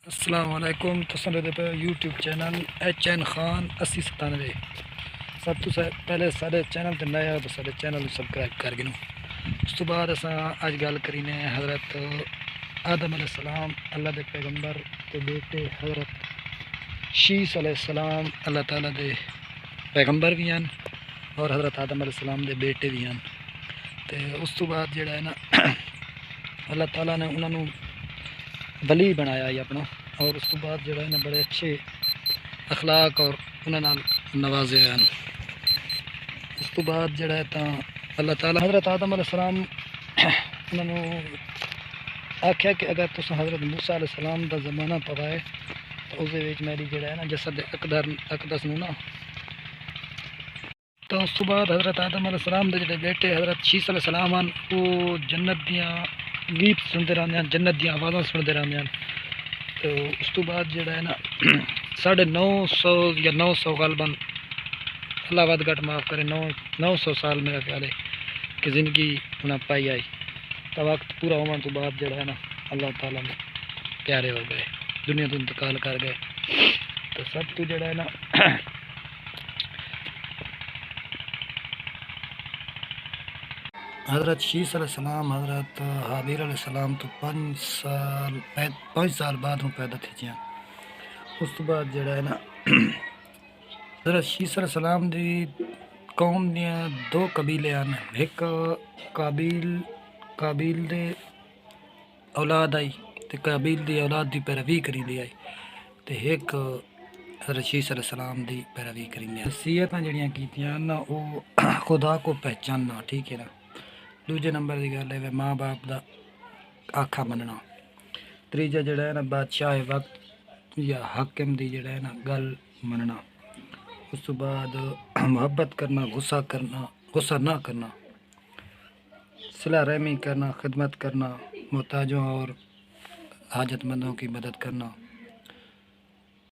السلام علیکم تساں دے پہ یوٹیوب چینل HN خان 8097 سب تو پہلے سارے چینل تے نیا تو سارے چینل سبسکرائب کر گنو۔ اس تو بعد اساں اج گل کرینے حضرت آدم علیہ السلام اللہ دے پیغمبر تے بیٹے حضرت شیس علیہ السلام اللہ تعالیٰ دے پیغمبر بھی ہیں اور حضرت آدم علیہ السلام دے بیٹے بھی ہیں۔ تے اس تو بعد جڑا ہے نا اللہ تعالیٰ نے انہوں نے ولی بنایا ہے اپنا، اور اس تو بعد جڑا ہے نا بڑے اچھے اخلاق اور انہوں نے نوازے ہیں۔ اس تو بعد جڑا ہے تا اللہ تعالیٰ حضرت آدم علیہ السلام انہوں نے آکھیا کہ اگر تساں حضرت موسیٰ علیہ السلام دا زمانہ پتا ہے تو اس وچ میری جڑا ہے نا جسد اقدس نو نا، تو اس تو بعد حضرت آدم علیہ السلام دے جڑے بیٹے حضرت شیس علیہ السلام ہیں وہ جنت دیاں گیت سنتے رہتے ہیں، جنت دیاں آوازاں سنتے رہتے ہیں۔ تو اس تو بعد جڑا ہے نا 950 یا 900 غالباً اللہ ود گھٹ معاف کرے 900 سال میرا خیال ہے کہ زندگی انہیں پائی آئی، تو وقت پورا ہونے تو بعد جڑا ہے نا اللہ تعالیٰ نے پیارے ہو گئے، دنیا تو انتقال کر گئے۔ تو سب تو جڑا ہے نا حضرت شیس علیہ السلام حضرت حابیل علیہ السلام تو 5 سال بعد ہوں پیدا تھی جیاں۔ اس تو بعد جڑا ہے نا حضرت شیس علیہ السلام دی قوم دیاں 2 قبیلے ہیں، ایک قابیل دے اولاد آئی تے قابیل دی اولاد دی پیروی کری دی آئی، تے ایک حضرت شیس علیہ السلام دی پیروی کری دی۔ نصیحتاں جڑیاں کیتیاں نا وہ خدا کو پہچاننا، ٹھیک ہے نا۔ دوجے نمبر کی گل ہے ماں باپ دا آکھا مننا۔ تیجا جڑا ہے نا بادشاہ وقت یا حاکم دی جڑا ہے نا گل مننا۔ اس تو بعد محبت کرنا، غصہ نہ کرنا، صلہ رحمی کرنا، خدمت کرنا، محتاجوں اور حاجت مندوں کی مدد کرنا۔